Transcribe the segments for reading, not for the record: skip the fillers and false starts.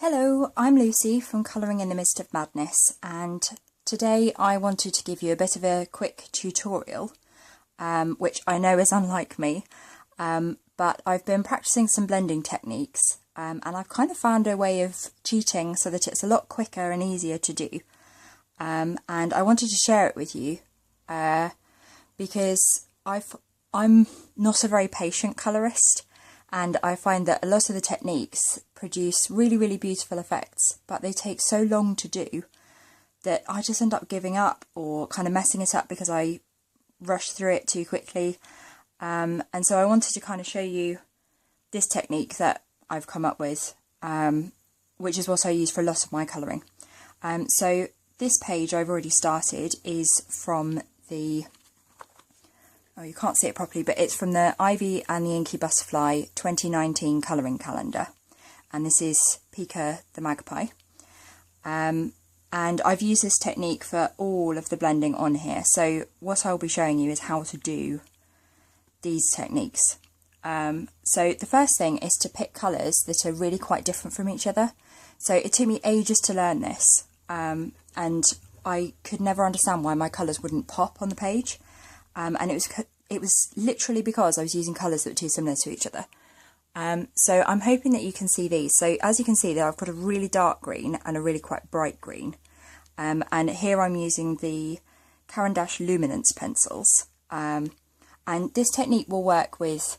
Hello, I'm Lucy from Colouring in the Midst of Madness, and today I wanted to give you a bit of a quick tutorial, which I know is unlike me, but I've been practicing some blending techniques, and I've kind of found a way of cheating so that it's a lot quicker and easier to do, and I wanted to share it with you because I'm not a very patient colourist. And I find that a lot of the techniques produce really, really beautiful effects, but they take so long to do that I just end up giving up or kind of messing it up because I rush through it too quickly. And so I wanted to kind of show you this technique that I've come up with, which is what I use for a lot of my colouring. So this page I've already started is from the... Oh, you can't see it properly, but it's from the Ivy and the Inky Butterfly 2019 colouring calendar. And this is Pika the Magpie. And I've used this technique for all of the blending on here. So what I'll be showing you is how to do these techniques. So the first thing is to pick colours that are really quite different from each other. So it took me ages to learn this. And I could never understand why my colours wouldn't pop on the page. And it was literally because I was using colours that were too similar to each other. So I'm hoping that you can see these. So as you can see there, I've got a really dark green and a really quite bright green. And here I'm using the Caran d'Ache Luminance pencils. And this technique will work with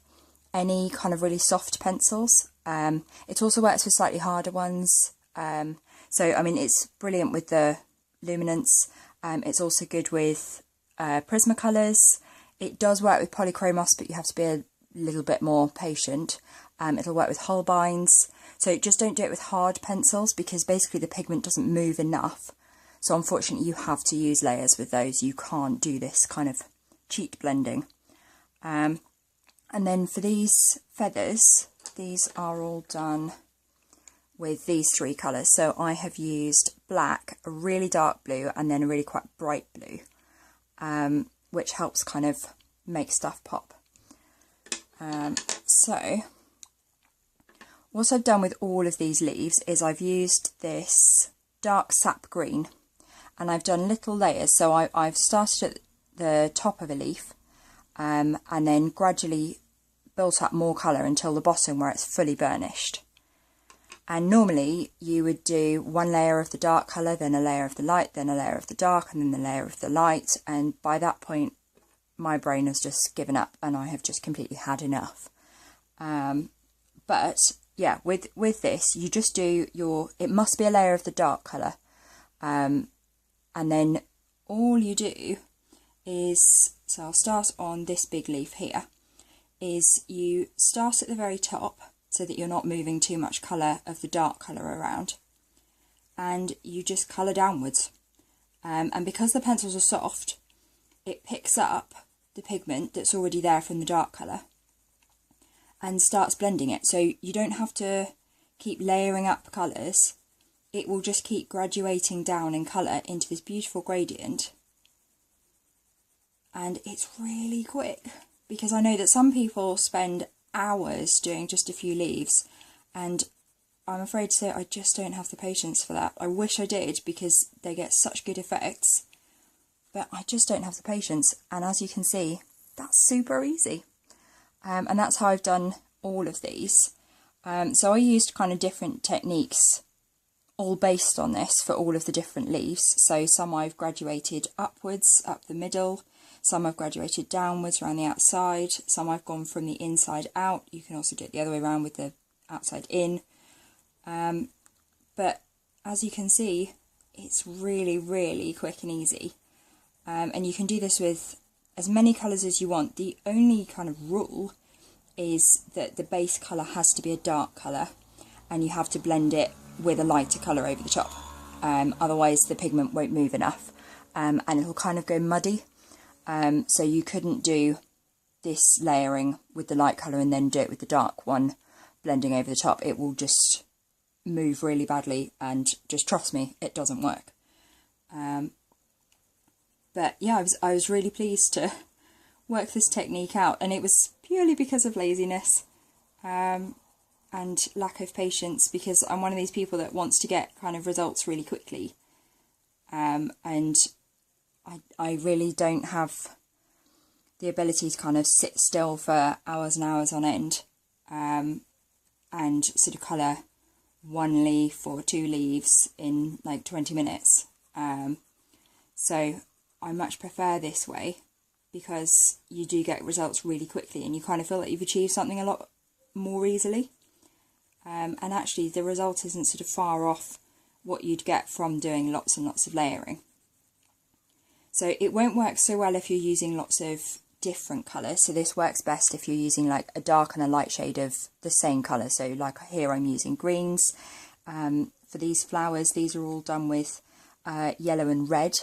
any kind of really soft pencils. It also works with slightly harder ones. So, I mean, it's brilliant with the Luminance. It's also good with Prismacolors. It does work with polychromos, but you have to be a little bit more patient. It'll work with Holbeins. So just don't do it with hard pencils because basically the pigment doesn't move enough. So unfortunately you have to use layers with those. You can't do this kind of cheat blending. And then for these feathers, these are all done with these three colours. So I have used black, a really dark blue, and then a really quite bright blue. Which helps kind of make stuff pop. So what I've done with all of these leaves is I've used this dark sap green and I've done little layers. So I've started at the top of a leaf and then gradually built up more colour until the bottom where it's fully burnished. And normally you would do one layer of the dark colour, then a layer of the light, then a layer of the dark, and then a layer of the light. And by that point, my brain has just given up and I have just completely had enough. But yeah, with this, you just do it must be a layer of the dark colour. And then all you do is, so I'll start on this big leaf here, is you start at the very top, so that you're not moving too much colour of the dark colour around, and you just colour downwards. And because the pencils are soft, it picks up the pigment that's already there from the dark colour and starts blending it. So you don't have to keep layering up colours, it will just keep graduating down in colour into this beautiful gradient. And it's really quick, because I know that some people spend hours doing just a few leaves, and I'm afraid to say I just don't have the patience for that. I wish I did because they get such good effects, but I just don't have the patience. And as you can see, that's super easy. And that's how I've done all of these. So I used kind of different techniques all based on this for all of the different leaves. So some I've graduated upwards, up the middle. Some I've graduated downwards around the outside. Some I've gone from the inside out. You can also do it the other way around with the outside in. But as you can see, it's really, really quick and easy. And you can do this with as many colours as you want. The only kind of rule is that the base colour has to be a dark colour and you have to blend it with a lighter colour over the top. Otherwise the pigment won't move enough and it'll kind of go muddy. So you couldn't do this layering with the light colour and then do it with the dark one blending over the top. It will just move really badly, and just trust me, it doesn't work. But yeah, I was really pleased to work this technique out, and it was purely because of laziness. and lack of patience, because I'm one of these people that wants to get kind of results really quickly, and I really don't have the ability to kind of sit still for hours and hours on end, and sort of colour one leaf or two leaves in like 20 minutes. So I much prefer this way, because you do get results really quickly and you kind of feel like you've achieved something a lot more easily. And actually the result isn't sort of far off what you'd get from doing lots and lots of layering. So it won't work so well if you're using lots of different colours. So this works best if you're using like a dark and a light shade of the same colour. So like here I'm using greens. For these flowers, these are all done with yellow and red.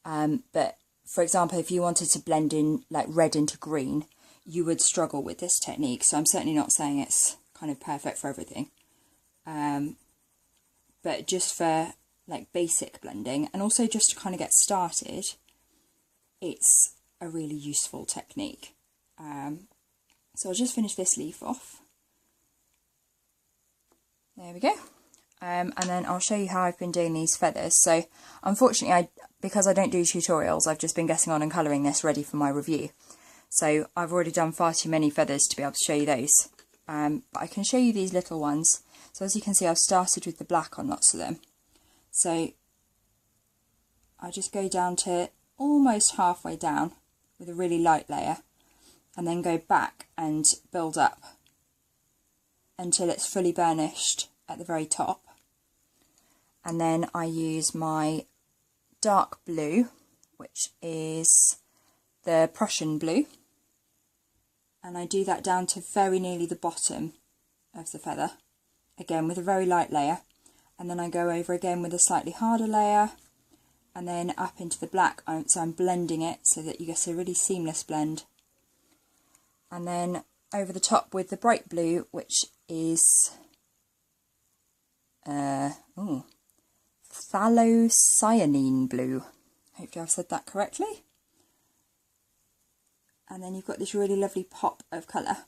But for example, if you wanted to blend in like red into green, you would struggle with this technique. So I'm certainly not saying it's kind of perfect for everything. But just for like basic blending, and also just to kind of get started, it's a really useful technique. So I'll just finish this leaf off. There we go. And then I'll show you how I've been doing these feathers. So unfortunately, because I don't do tutorials, I've just been getting on and colouring this ready for my review. So I've already done far too many feathers to be able to show you those. But I can show you these little ones. So as you can see, I've started with the black on lots of them. So I just go down to almost halfway down with a really light layer, and then go back and build up until it's fully burnished at the very top. And then I use my dark blue, which is the Prussian blue, and I do that down to very nearly the bottom of the feather, again with a very light layer, and then I go over again with a slightly harder layer, and then up into the black. So I'm blending it so that you get a really seamless blend. And then over the top with the bright blue, which is phthalocyanine blue. Hopefully I've said that correctly. And then you've got this really lovely pop of colour.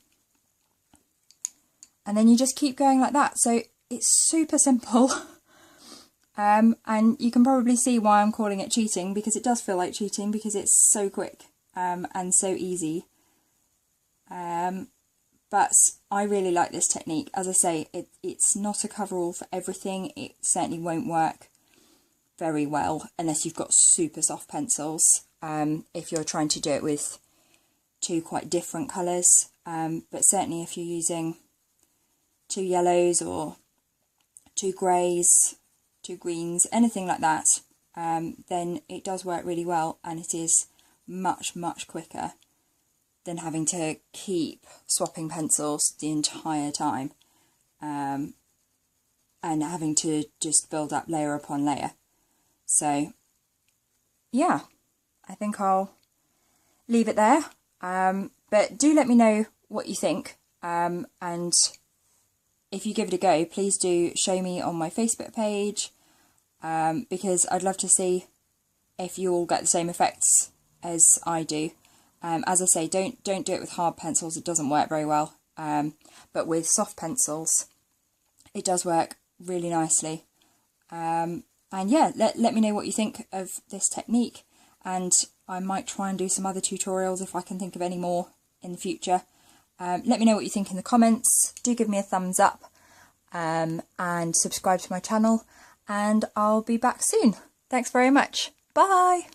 And then you just keep going like that. So it's super simple. And you can probably see why I'm calling it cheating, because it does feel like cheating, because it's so quick and so easy. But I really like this technique. As I say, it's not a coverall for everything. It certainly won't work very well unless you've got super soft pencils, if you're trying to do it with two quite different colours. But certainly if you're using two yellows or two greys, two greens, anything like that, then it does work really well, and it is much, much quicker than having to keep swapping pencils the entire time, and having to just build up layer upon layer. So yeah, I think I'll leave it there, but do let me know what you think, and if you give it a go, please do show me on my Facebook page, because I'd love to see if you all get the same effects as I do. As I say, don't do it with hard pencils, it doesn't work very well, but with soft pencils it does work really nicely. And yeah, let me know what you think of this technique, and I might try and do some other tutorials if I can think of any more in the future. Let me know what you think in the comments, do give me a thumbs up, and subscribe to my channel, and I'll be back soon. Thanks very much. Bye!